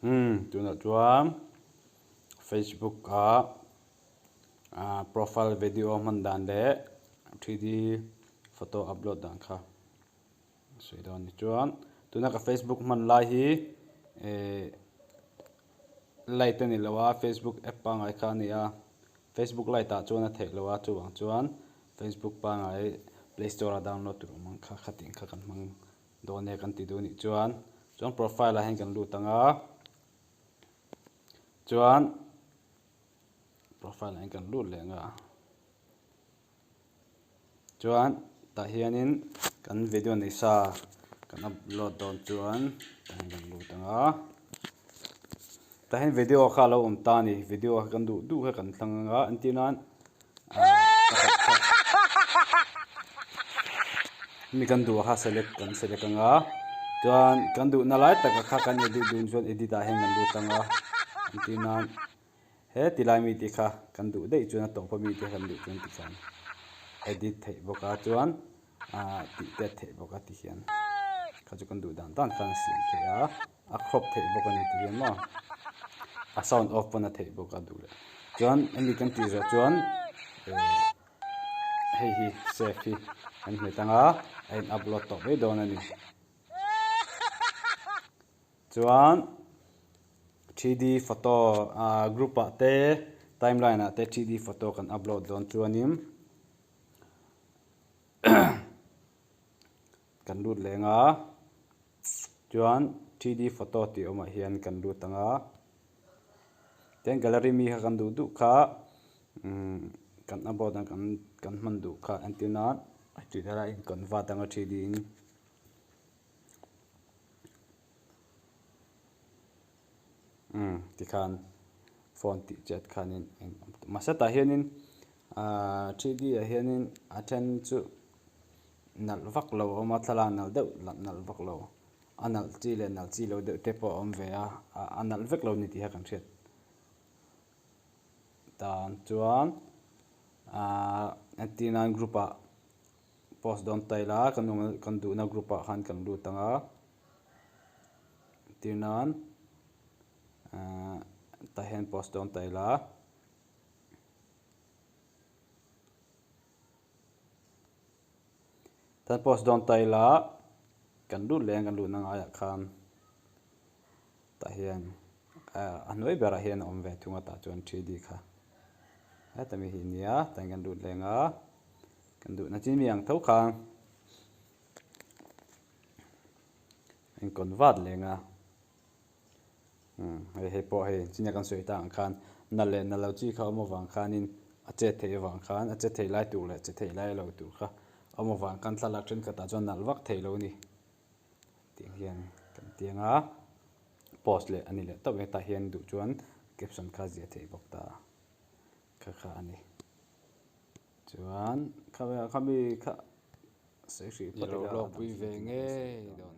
tu na chuan Facebook profile video man dan le 3D photo upload dan kha sui don ni chuan tu na ka Facebook man lai hi light ni lawa Facebook app pa ngai kha ni a Facebook light ta chuan a thek lawa chuwang chuan Facebook pa ngai Play Store download tu mang kha khating kha kan mang done kan ti du ni chuan profile a hen kan lu tanga chuan profile anh cần lút lẹ ngà chuan ta hianin kan video này sa kan upload don chuan ta kan lu tanga ta hen video kha lo ta ni video kan du ha kan thlanga antinan mi kan du ha select anga chuan kan du na lai ta kha kan edit dun chuan edit a hen kan lu tanga antinan he tilai mi ti kha kan du dei chuan to pa mi te kan du chuan ti khan edit thei boka chuan ti te thei boka ti hian kha chu kan du dan tan khan sim the a crop thei boka ni ti hian ma a sound off pa na thei boka du le chuan ani kan ti ra chuan hei hi save hi an me tanga an upload to be don ani chuan 3D photo group te timeline te 3D photo kan upload don chuanim kan lut lenga chuan 3D photo ti oma hian kan lut tanga ten gallery mi kan du kha kan upload kan man du kha antina ti dara in convert tanga 3D in ti khan phone ti chat khanin masata hianin 3D a hianin athen chu nal vak lo oma thala nal deuh nal vak lo anal chi le nal chi lo deuh te po om ve a anal vek lo ni ti ha kan thiat tan chuan antina group a post don taila kan du na group a khan kan lu tanga tinan ta hen post don taila tan post don taila kan lu leng kan lu na aya khan ta hian anoi bera hian om ve thunga ta chuan 3D kha ha ta mi hi nia ta kan lu lenga kan du na chin miang tho khang en convert lenga he po he chinya kan soi ta ang khan nale nalo chi kha mo wang khanin a che thei wang khan a che thei lai tu le che thei lai lo tu kha amo wang kan thlalak thren ka ta chuan nal vak thei lo ni tiang hian kan tianga post le ani le to ve ta hian du chuan caption kha zia thei bok ta kha ani chuan kha mi kha se hri pati lo pui ve nge don